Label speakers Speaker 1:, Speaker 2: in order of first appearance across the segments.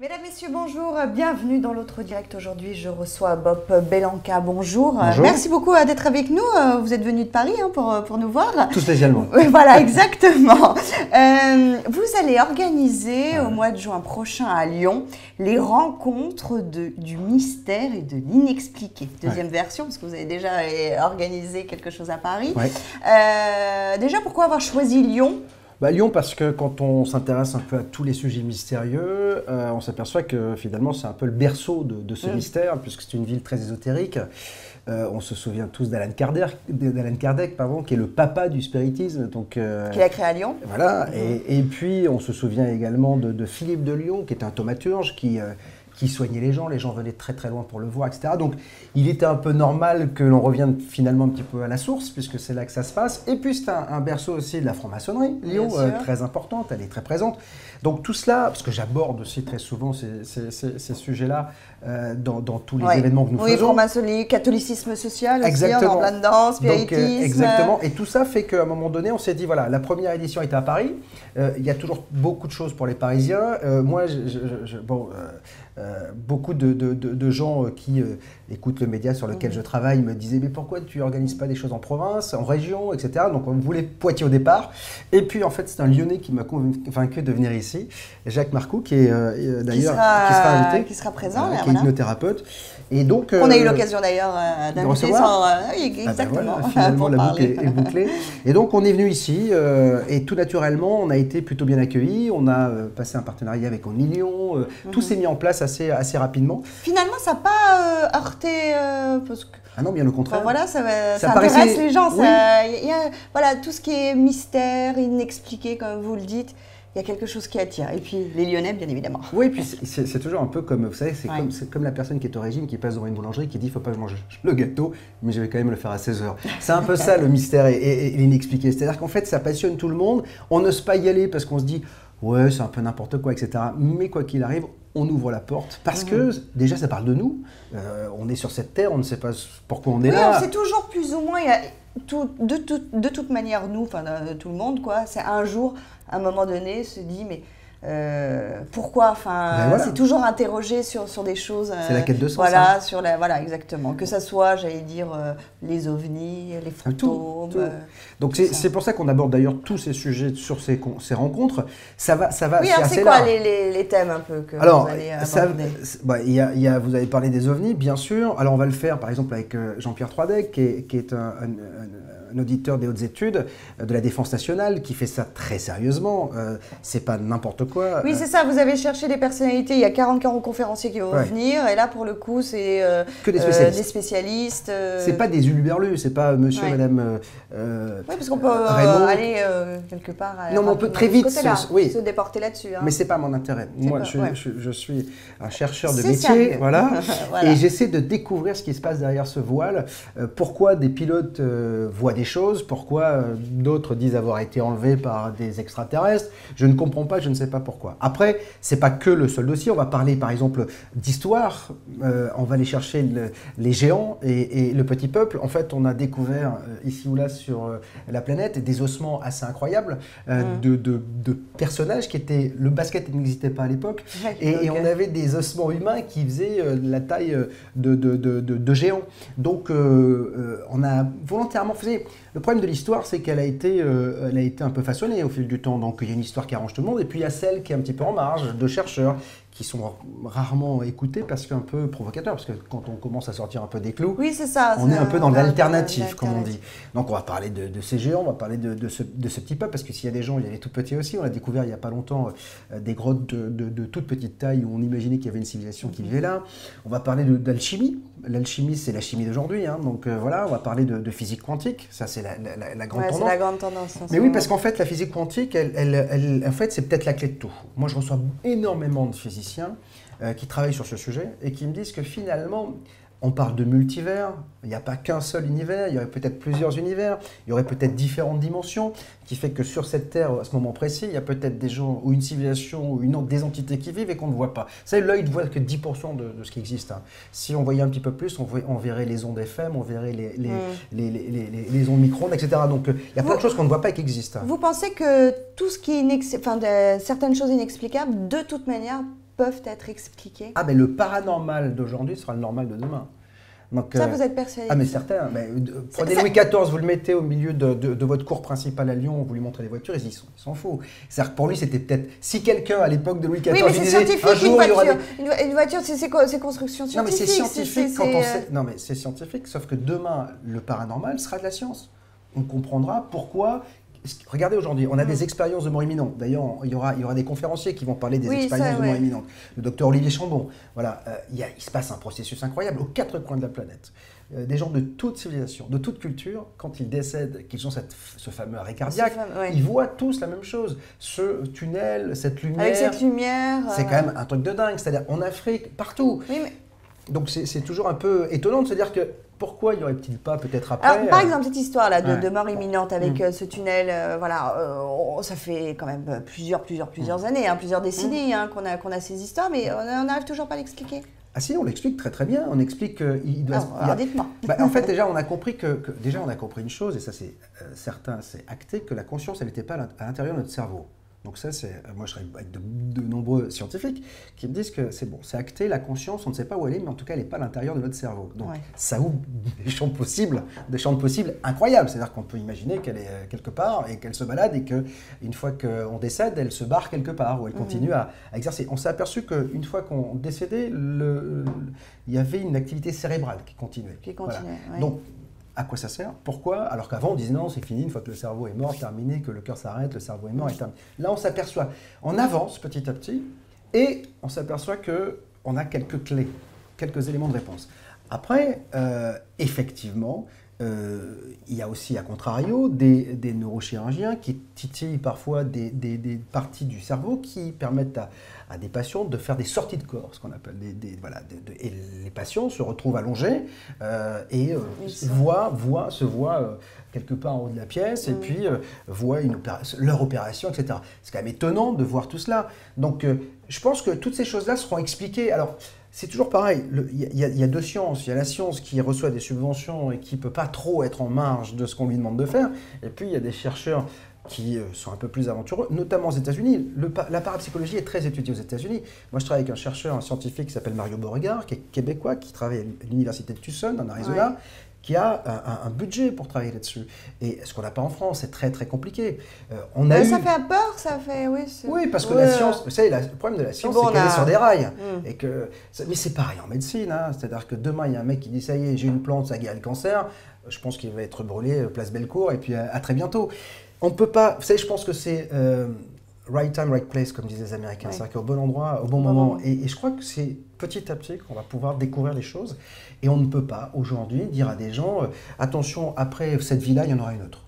Speaker 1: Mesdames, Messieurs, bonjour, bienvenue dans l'autre direct. Aujourd'hui, je reçois Bob Belanca. Bonjour.
Speaker 2: Bonjour.
Speaker 1: Merci beaucoup d'être avec nous. Vous êtes venu de Paris pour nous voir.
Speaker 2: Tout spécialement.
Speaker 1: Voilà, exactement. Vous allez organiser au mois de juin prochain à Lyon les rencontres du mystère et de l'inexpliqué. Deuxième version, parce que vous avez déjà organisé quelque chose à Paris.
Speaker 2: Ouais.
Speaker 1: Déjà, pourquoi avoir choisi Lyon ?
Speaker 2: Lyon, parce que quand on s'intéresse un peu à tous les sujets mystérieux, on s'aperçoit que finalement c'est un peu le berceau de ce mystère, puisque c'est une ville très ésotérique. On se souvient tous d'Allan Kardec, qui est le papa du spiritisme. Qui
Speaker 1: a créé à Lyon.
Speaker 2: Voilà, et puis on se souvient également de Philippe de Lyon, qui était un thaumaturge, qui soignait les gens venaient très très loin pour le voir, etc. Donc il était un peu normal que l'on revienne finalement un petit peu à la source, puisque c'est là que ça se passe. Et puis c'est un berceau aussi de la franc-maçonnerie, Lyon, très importante, elle est très présente. Donc tout cela, parce que j'aborde aussi très souvent ces sujets-là dans tous les événements que nous faisons.
Speaker 1: Oui, franc-maçonnerie, catholicisme social aussi,
Speaker 2: exactement.
Speaker 1: on est en plein dedans, spiritisme.
Speaker 2: Donc, exactement, et tout ça fait qu'à un moment donné, on s'est dit, voilà, la première édition était à Paris, il y a toujours beaucoup de choses pour les Parisiens. Moi, beaucoup de gens qui écoutent le média sur lequel je travaille me disaient mais pourquoi tu n'organises pas des choses en province, en région, etc. Donc on voulait Poitiers au départ. Et puis en fait c'est un Lyonnais qui m'a convaincu de venir ici, Jacques Marcoux, qui est d'ailleurs qui sera invité,
Speaker 1: qui sera présent,
Speaker 2: qui est hypnothérapeute. Et donc,
Speaker 1: on a eu l'occasion d'ailleurs d'inviter exactement.
Speaker 2: Finalement la boucle est bouclée. Et donc on est venu ici et tout naturellement on a été plutôt bien accueillis. On a passé un partenariat avec Onilion. Tout s'est mis en place assez rapidement.
Speaker 1: Finalement ça n'a pas heurté parce que...
Speaker 2: Ah non, bien au contraire.
Speaker 1: Voilà, ça intéresse les gens. Oui. Voilà, tout ce qui est mystère, inexpliqué, comme vous le dites, il y a quelque chose qui attire. Et puis les Lyonnais, bien évidemment.
Speaker 2: Oui, puis c'est toujours un peu comme, vous savez, c'est comme la personne qui est au régime, qui passe devant une boulangerie, qui dit « il ne faut pas que je mange le gâteau, mais je vais quand même le faire à 16h ». C'est un peu ça le mystère et l'inexpliqué. C'est-à-dire qu'en fait, ça passionne tout le monde. On n'ose pas y aller parce qu'on se dit « ouais, c'est un peu n'importe quoi, etc. » Mais quoi qu'il arrive, on ouvre la porte parce que déjà ça parle de nous, on est sur cette terre, on ne sait pas pourquoi on est là.
Speaker 1: On sait toujours plus ou moins, de toute manière nous, enfin tout le monde quoi, c'est un jour, à un moment donné, se dit mais pourquoi, enfin voilà. C'est toujours interrogé sur des choses.
Speaker 2: C'est la quête de sens.
Speaker 1: Voilà, voilà exactement, que ça soit, j'allais dire, les ovnis, les fantômes.
Speaker 2: Tout. Donc c'est pour ça qu'on aborde d'ailleurs tous ces sujets sur ces rencontres. Ça va.
Speaker 1: Oui, c'est quoi les thèmes un peu que vous allez aborder?
Speaker 2: Vous avez parlé des ovnis, bien sûr. Alors on va le faire par exemple avec Jean-Pierre Troidec, qui est un auditeur des hautes études de la Défense nationale, qui fait ça très sérieusement. C'est pas n'importe quoi.
Speaker 1: Oui, c'est ça. Vous avez cherché des personnalités. Il y a 40 conférenciers qui vont venir. Et là, pour le coup, c'est
Speaker 2: que des spécialistes. C'est pas des huluberlus. C'est pas monsieur, madame.
Speaker 1: Oui, parce qu'on peut aller quelque part.
Speaker 2: Non, mais on peut très vite
Speaker 1: se déporter là-dessus. Hein.
Speaker 2: Mais c'est pas mon intérêt. Moi, je suis un chercheur de métier, voilà. Et j'essaie de découvrir ce qui se passe derrière ce voile. Pourquoi des pilotes voient des choses, pourquoi d'autres disent avoir été enlevés par des extraterrestres. Je ne comprends pas, je ne sais pas pourquoi. Après, c'est pas que le seul dossier. On va parler par exemple d'histoire. On va aller chercher les géants et le petit peuple. En fait, on a découvert ici ou là sur la planète des ossements assez incroyables de personnages qui étaient... Le basket n'existait pas à l'époque. Et on avait des ossements humains qui faisaient la taille de géants. Donc, on a volontairement fait... Le problème de l'histoire, c'est qu'elle a été un peu façonnée au fil du temps. Donc, il y a une histoire qui arrange tout le monde. Et puis, il y a celle qui est un petit peu en marge, de chercheurs qui sont rarement écoutés parce qu'un peu provocateurs. Parce que quand on commence à sortir un peu des clous, on est un peu dans l'alternative, comme on dit. Donc, on va parler de ces géants, on va parler de ce petit peuple. Parce que s'il y a des gens, il y a les tout petits aussi. On a découvert il n'y a pas longtemps des grottes de toute petite taille où on imaginait qu'il y avait une civilisation qui vivait là. On va parler d'alchimie. L'alchimie, c'est la chimie d'aujourd'hui. Hein. Donc, voilà, on va parler de physique quantique. Ça, c'est la grande tendance.
Speaker 1: C'est la grande tendance.
Speaker 2: Mais oui, parce qu'en fait, la physique quantique, en fait, c'est peut-être la clé de tout. Moi, je reçois énormément de physiciens qui travaillent sur ce sujet et qui me disent que finalement, on parle de multivers, il n'y a pas qu'un seul univers, il y aurait peut-être plusieurs univers, il y aurait peut-être différentes dimensions, qui fait que sur cette Terre, à ce moment précis, il y a peut-être des gens ou une civilisation ou des entités qui vivent et qu'on ne voit pas. Vous savez, l'œil ne voit que 10% de ce qui existe. Hein. Si on voyait un petit peu plus, on verrait les ondes FM, on verrait les ondes micro-ondes, etc. Donc il y a plein de choses qu'on ne voit pas et qui existent.
Speaker 1: Vous pensez que tout ce qui est certaines choses inexplicables, de toute manière, peuvent être expliquées?
Speaker 2: Ah, mais le paranormal d'aujourd'hui sera le normal de demain.
Speaker 1: Donc, ça, vous êtes persuadé?
Speaker 2: Ah, mais certain. Prenez Louis XIV, vous le mettez au milieu de votre cour principale à Lyon, vous lui montrez les voitures, il s'en fout. C'est-à-dire que pour lui, c'était peut-être... Si quelqu'un, à l'époque de Louis XIV,
Speaker 1: oui, mais c'est scientifique,
Speaker 2: un jour,
Speaker 1: une voiture. Une voiture, c'est construction scientifique.
Speaker 2: Non, mais c'est scientifique quand on sait... Non, mais c'est scientifique, sauf que demain, le paranormal sera de la science. On comprendra pourquoi... Regardez aujourd'hui, on a des expériences de mort imminente. D'ailleurs, il y aura des conférenciers qui vont parler des expériences de mort imminente. Le docteur Olivier Chambon. Voilà, il se passe un processus incroyable aux 4 coins de la planète. Des gens de toute civilisation, de toute culture, quand ils décèdent, qu'ils ont ce fameux arrêt cardiaque, ils voient tous la même chose. Ce tunnel, cette lumière.
Speaker 1: Avec cette lumière.
Speaker 2: C'est quand même un truc de dingue. C'est-à-dire en Afrique, partout. Oui, mais... Donc c'est toujours un peu étonnant de se dire que pourquoi n'y aurait-il pas peut-être après...
Speaker 1: Alors, par exemple, cette histoire là de mort imminente avec ce tunnel, ça fait quand même plusieurs années, plusieurs décennies qu'on a ces histoires, mais on n'arrive toujours pas à l'expliquer.
Speaker 2: Ah si, on l'explique très bien. On explique qu'il doit...
Speaker 1: Alors dites-moi.
Speaker 2: En fait, déjà, on a compris une chose, et ça c'est certain, c'est acté, que la conscience, elle n'était pas à l'intérieur de notre cerveau. Donc ça, moi je travaille avec de nombreux scientifiques qui me disent que c'est bon, c'est acté, la conscience, on ne sait pas où elle est, mais en tout cas, elle n'est pas à l'intérieur de notre cerveau. Donc ça ouvre des champs de possibles incroyables. C'est-à-dire qu'on peut imaginer qu'elle est quelque part et qu'elle se balade et qu'une fois qu'on décède, elle se barre quelque part ou elle continue à exercer. On s'est aperçu qu'une fois qu'on décédait, il y avait une activité cérébrale qui continuait.
Speaker 1: Voilà.
Speaker 2: Donc, à quoi ça sert? Pourquoi? Alors qu'avant, on disait non, c'est fini, une fois que le cerveau est mort, terminé, que le cœur s'arrête, le cerveau est mort et terminé. Là, on s'aperçoit, on avance petit à petit et on s'aperçoit qu'on a quelques clés, quelques éléments de réponse. Après, effectivement, il y a aussi, à contrario, des neurochirurgiens qui titillent parfois des parties du cerveau qui permettent à des patients de faire des sorties de corps, ce qu'on appelle et les patients se retrouvent allongés et se voient quelque part en haut de la pièce et puis voient leur opération, etc. C'est quand même étonnant de voir tout cela. Donc, je pense que toutes ces choses-là seront expliquées. Alors, c'est toujours pareil, il y a deux sciences. Il y a la science qui reçoit des subventions et qui ne peut pas trop être en marge de ce qu'on lui demande de faire. Et puis, il y a des chercheurs qui sont un peu plus aventureux, notamment aux États-Unis. La parapsychologie est très étudiée aux États-Unis. Moi, je travaille avec un scientifique qui s'appelle Mario Beauregard, qui est québécois, qui travaille à l'université de Tucson, en Arizona, qui a un budget pour travailler là-dessus. Et ce qu'on n'a pas en France, c'est très très compliqué.
Speaker 1: Ça fait peur, ça fait...
Speaker 2: Oui, parce que la science, vous savez, le problème de la science, c'est qu'elle est sur des rails. Mais c'est pareil en médecine, c'est-à-dire que demain, il y a un mec qui dit « ça y est, j'ai une plante, ça guérit le cancer », je pense qu'il va être brûlé place Bellecour, et puis à très bientôt. On ne peut pas... Vous savez, je pense que c'est... right time, right place, comme disent les Américains. C'est-à-dire qu'au bon endroit, au bon moment. Et je crois que c'est petit à petit qu'on va pouvoir découvrir les choses. Et on ne peut pas, aujourd'hui, dire à des gens attention, après cette vie-là, il y en aura une autre.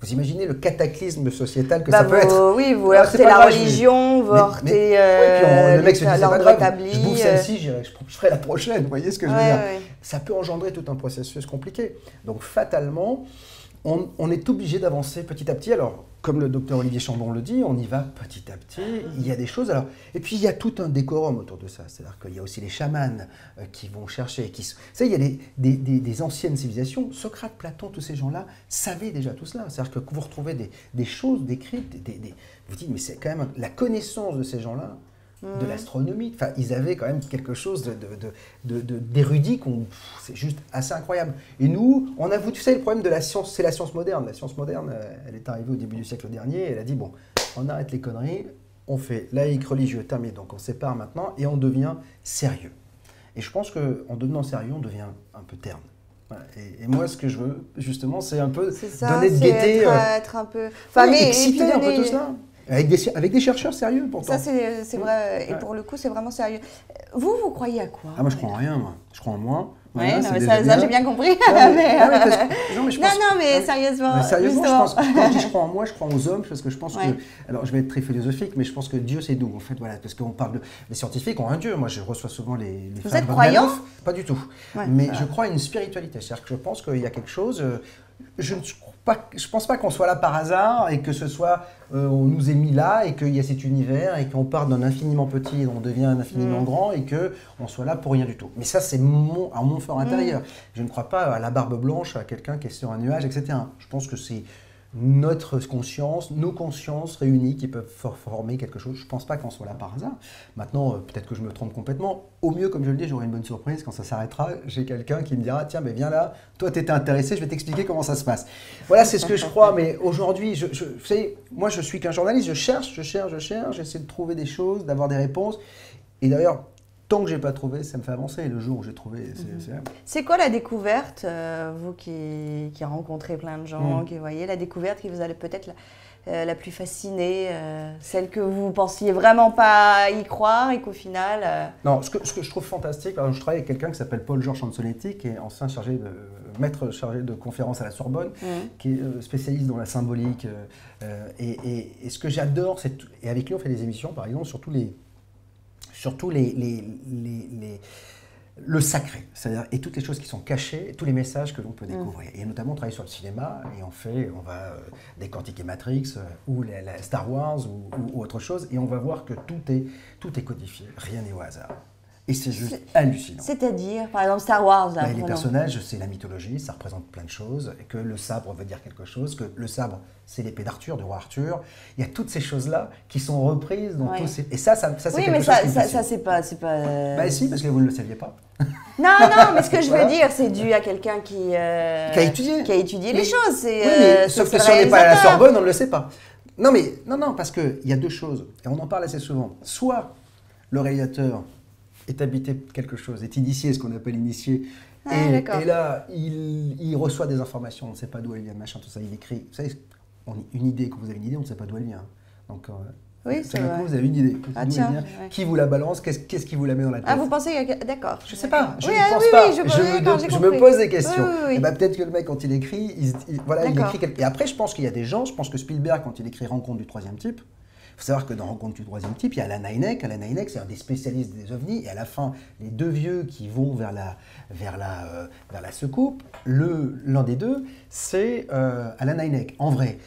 Speaker 2: Vous imaginez le cataclysme sociétal que ça peut être?
Speaker 1: Oui, vous heurtez la religion, vous heurtez
Speaker 2: le mec se dit, c'est pas grave,
Speaker 1: établi.
Speaker 2: Je bouffe celle-ci, je ferai la prochaine. Vous voyez ce que je veux dire? Ça peut engendrer tout un processus compliqué. Donc, fatalement, on est obligé d'avancer petit à petit. Alors, comme le docteur Olivier Chambon le dit, on y va petit à petit. Il y a des choses. Alors, et puis, il y a tout un décorum autour de ça. C'est-à-dire qu'il y a aussi les chamans qui vont chercher. Vous savez, il y a des anciennes civilisations. Socrate, Platon, tous ces gens-là savaient déjà tout cela. C'est-à-dire que vous retrouvez des choses décrites. Vous dites, mais c'est quand même la connaissance de ces gens-là, de l'astronomie. Enfin, ils avaient quand même quelque chose d'érudit, c'est juste assez incroyable. Et nous, on avoue, tu sais, le problème de la science, c'est la science moderne. La science moderne, elle est arrivée au début du siècle dernier, et elle a dit, bon, on arrête les conneries, on fait laïque, religieux, terminé, donc on sépare maintenant, et on devient sérieux. Et je pense qu'en devenant sérieux, on devient un peu terne. Voilà. Et moi, ce que je veux, justement, c'est un peu donner de gaieté.
Speaker 1: Être un peu... Enfin, mais
Speaker 2: exciter un peu tout cela. Avec des chercheurs sérieux, pourtant.
Speaker 1: Ça, c'est vrai. Et pour le coup, c'est vraiment sérieux. Vous croyez à quoi?
Speaker 2: Moi, je crois en rien, moi. Je crois en moi.
Speaker 1: Oui, ça j'ai bien compris. Mais sérieusement.
Speaker 2: Sérieusement, je pense que quand je crois en moi, je crois aux hommes, parce que je pense que... Alors, je vais être très philosophique, mais je pense que Dieu, c'est nous, en fait. Voilà, parce qu'on parle les scientifiques ont un Dieu. Moi, je reçois souvent les
Speaker 1: Vous êtes croyant?
Speaker 2: Pas du tout. Mais je crois à une spiritualité. C'est-à-dire que je pense qu'il y a quelque chose... Je ne pense pas qu'on soit là par hasard et que ce soit, on nous ait mis là et qu'il y a cet univers et qu'on part d'un infiniment petit et on devient un infiniment grand et qu'on soit là pour rien du tout. Mais ça, c'est mon fort intérieur. Je ne crois pas à la barbe blanche, à quelqu'un qui est sur un nuage, etc. Je pense que c'est notre conscience, nos consciences réunies qui peuvent former quelque chose. Je ne pense pas qu'on soit là par hasard. Maintenant, peut-être que je me trompe complètement. Au mieux, comme je le dis, j'aurai une bonne surprise. Quand ça s'arrêtera, j'ai quelqu'un qui me dira « Tiens, mais viens là, toi tu étais intéressé, je vais t'expliquer comment ça se passe. » Voilà, c'est ce que je crois. Mais aujourd'hui, vous savez, moi je suis qu'un journaliste, je cherche, j'essaie de trouver des choses, d'avoir des réponses. Et d'ailleurs, tant que je n'ai pas trouvé, ça me fait avancer. Le jour où j'ai trouvé,
Speaker 1: c'est quoi la découverte, vous qui rencontrez plein de gens, qui voyez la découverte qui vous a peut-être la plus fascinée, celle que vous ne pensiez vraiment pas y croire et qu'au final…
Speaker 2: Non, ce que je trouve fantastique, je travaille avec quelqu'un qui s'appelle Paul-Georges Chansonetti, qui est ancien maître chargé de conférences à la Sorbonne, qui est spécialiste dans la symbolique. Et ce que j'adore, et avec lui on fait des émissions, par exemple, surtout le sacré, c'est-à-dire et toutes les choses qui sont cachées, tous les messages que l'on peut découvrir. Et notamment, on travaille sur le cinéma et on va décortiquer Matrix ou la Star Wars ou autre chose, et on va voir que tout est codifié, rien n'est au hasard. Et c'est juste hallucinant.
Speaker 1: C'est-à-dire, par exemple, Star Wars, là,
Speaker 2: les personnages, c'est la mythologie, ça représente plein de choses, et que le sabre veut dire quelque chose, que le sabre, c'est l'épée d'Arthur, du roi Arthur. Il y a toutes ces choses-là qui sont reprises dans tous ces… Et ça c'est quelque chose qui me fascine.
Speaker 1: Ça, c'est pas…
Speaker 2: Bah si, parce que vous ne le saviez pas.
Speaker 1: Non, mais ce que je veux dire, c'est dû à quelqu'un qui a étudié les choses.
Speaker 2: Oui, mais sauf que si on n'est pas à la Sorbonne, on ne le sait pas. Non, parce qu'il y a deux choses, et on en parle assez souvent. Soit le réalisateur est habité de quelque chose, est initié, ce qu'on appelle initié, et là, il reçoit des informations, on ne sait pas d'où elle vient, machin, tout ça, il écrit. Vous savez, une idée, quand vous avez une idée, on ne sait pas d'où elle vient. Donc,
Speaker 1: oui, c'est vrai.
Speaker 2: Vous avez une idée. Qui vous la balance, qu'est-ce qui vous la met dans la tête?
Speaker 1: Ah, vous pensez… D'accord.
Speaker 2: Je ne sais pas, je ne pense pas. Je me pose des questions. Et peut-être que le mec, quand il écrit, il écrit quelque… Et après, je pense qu'il y a des gens, je pense que Spielberg, quand il écrit Rencontre du troisième type, il faut savoir que dans Rencontre du troisième type, il y a Alan Hynek. Alan Hynek, c'est un des spécialistes des ovnis. Et à la fin, les deux vieux qui vont vers la secoupe, l'un des deux, c'est Alan Hynek. En vrai,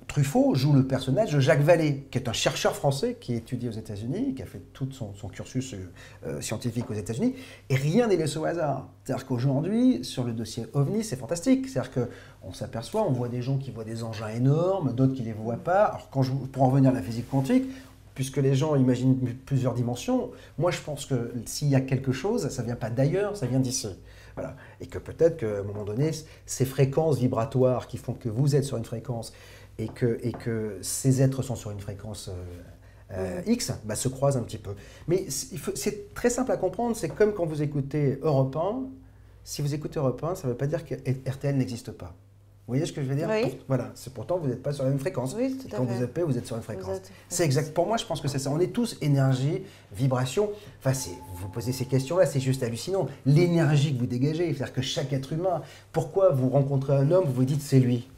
Speaker 2: Truffaut joue le personnage de Jacques Vallée, qui est un chercheur français qui étudie aux États-Unis, qui a fait tout son cursus scientifique aux États-Unis, et rien n'est laissé au hasard. C'est-à-dire qu'aujourd'hui, sur le dossier OVNI, c'est fantastique. C'est-à-dire qu'on s'aperçoit, on voit des gens qui voient des engins énormes, d'autres qui ne les voient pas. Alors, pour en revenir à la physique quantique, puisque les gens imaginent plusieurs dimensions, moi je pense que s'il y a quelque chose, ça ne vient pas d'ailleurs, ça vient d'ici. Voilà. Et que peut-être qu'à un moment donné, ces fréquences vibratoires qui font que vous êtes sur une fréquence et que ces êtres sont sur une fréquence X, se croisent un petit peu. Mais c'est très simple à comprendre, c'est comme quand vous écoutez Europe 1. Si vous écoutez Europe 1, ça ne veut pas dire que RTL n'existe pas. Vous voyez ce que je veux dire?
Speaker 1: Oui.
Speaker 2: Voilà, c'est pourtant vous n'êtes pas sur la même fréquence.
Speaker 1: Oui, tout à fait.
Speaker 2: Quand vous appelez, vous êtes sur une fréquence. C'est exact. Pour moi, je pense que c'est ça. On est tous énergie, vibration. Enfin, vous vous posez ces questions-là, c'est juste hallucinant. L'énergie que vous dégagez, c'est-à-dire que chaque être humain, pourquoi vous rencontrez un homme, vous vous dites c'est lui?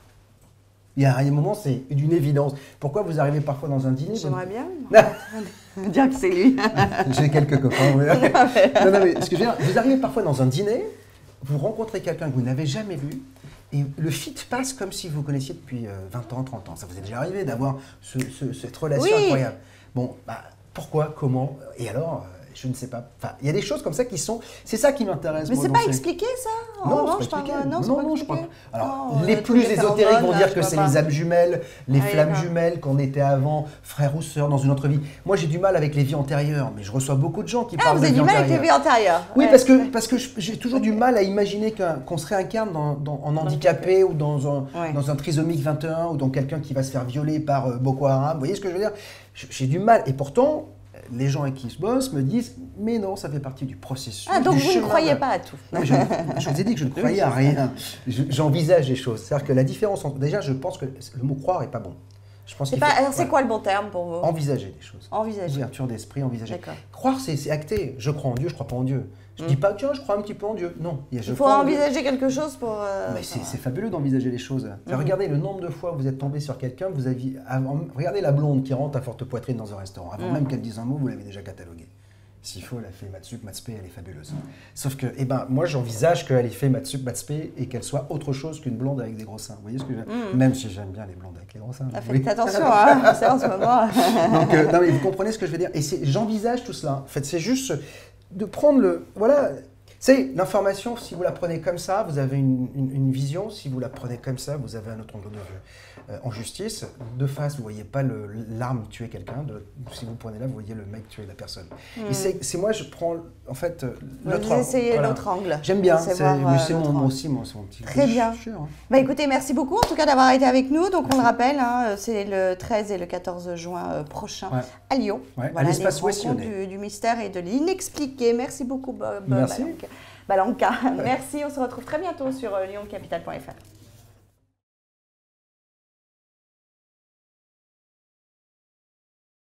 Speaker 2: Il y a un moment, c'est d'une évidence. Pourquoi vous arrivez parfois dans un dîner?
Speaker 1: J'aimerais bien dire que c'est lui.
Speaker 2: J'ai quelques copains. Oui. Non, mais ce que je veux dire, vous arrivez parfois dans un dîner, vous rencontrez quelqu'un que vous n'avez jamais vu, et le fit passe comme si vous connaissiez depuis 20 ans, 30 ans. Ça vous est déjà arrivé d'avoir cette relation incroyable. Bon, pourquoi, comment, et alors je ne sais pas. Enfin, il y a des choses comme ça qui sont… C'est ça qui m'intéresse.
Speaker 1: Mais c'est pas expliqué, ça?
Speaker 2: Non, c'est pas expliqué. Non, je crois pas. Alors, les plus ésotériques vont dire que c'est les âmes jumelles, les flammes jumelles qu'on était avant, frères ou sœurs dans une autre vie. Moi, j'ai du mal avec les vies antérieures, mais je reçois beaucoup de gens qui parlent de vies antérieures.
Speaker 1: Vous avez du mal avec les vies antérieures?
Speaker 2: Oui, parce que j'ai toujours du mal à imaginer qu'on se réincarne en handicapé ou dans un trisomique 21 ou dans quelqu'un qui va se faire violer par Boko Haram. Vous voyez ce que je veux dire? J'ai du mal. Et pourtant… les gens avec qui je bosse me disent « mais non, ça fait partie du processus,
Speaker 1: donc vous ne croyez pas à tout.
Speaker 2: Non, je vous ai dit que je ne croyais à rien. J'envisage des choses. C'est-à-dire que la différence… Déjà, je pense que le mot « croire » n'est pas bon.
Speaker 1: Alors, c'est quoi le bon terme pour vous?
Speaker 2: Envisager des choses. Ouverture d'esprit, envisager. Croire, c'est acté. Je crois en Dieu, je ne crois pas en Dieu. Je ne dis pas, tiens, je crois un petit peu en Dieu. Non.
Speaker 1: Il faut envisager quelque chose pour…
Speaker 2: Mais c'est fabuleux d'envisager les choses. Regardez le nombre de fois où vous êtes tombé sur quelqu'un, regardez la blonde qui rentre à forte poitrine dans un restaurant. Avant même qu'elle dise un mot, vous l'avez déjà cataloguée. S'il faut, elle a fait maths sup, maths spé, elle est fabuleuse. Sauf que, moi, j'envisage qu'elle ait fait maths sup, maths spé et qu'elle soit autre chose qu'une blonde avec des gros seins. Vous voyez ce que je veux dire? Même si j'aime bien les blondes avec les gros seins.
Speaker 1: Faites attention, hein, c'est en ce moment.
Speaker 2: Donc, non, mais vous comprenez ce que je veux dire? Et j'envisage tout cela. En fait, c'est juste de prendre le… Voilà. C'est l'information, si vous la prenez comme ça, vous avez une vision. Si vous la prenez comme ça, vous avez un autre angle de vue. en justice. De face, vous ne voyez pas l'arme tuer quelqu'un. Si vous prenez là, vous voyez le mec tuer la personne. Et c'est moi, je prends en fait l'autre angle.
Speaker 1: Vous essayez l'autre angle.
Speaker 2: J'aime bien, c'est mon petit.
Speaker 1: Très bien. Bah, écoutez, merci beaucoup en tout cas d'avoir été avec nous. Donc on le rappelle, hein, c'est le 13 et le 14 juin prochain à Lyon.
Speaker 2: À l'espace Wessionnet.
Speaker 1: Du mystère et de l'inexpliqué. Merci beaucoup Bob
Speaker 2: Merci.
Speaker 1: Balanca. Merci, on se retrouve très bientôt sur lyoncapital.fr.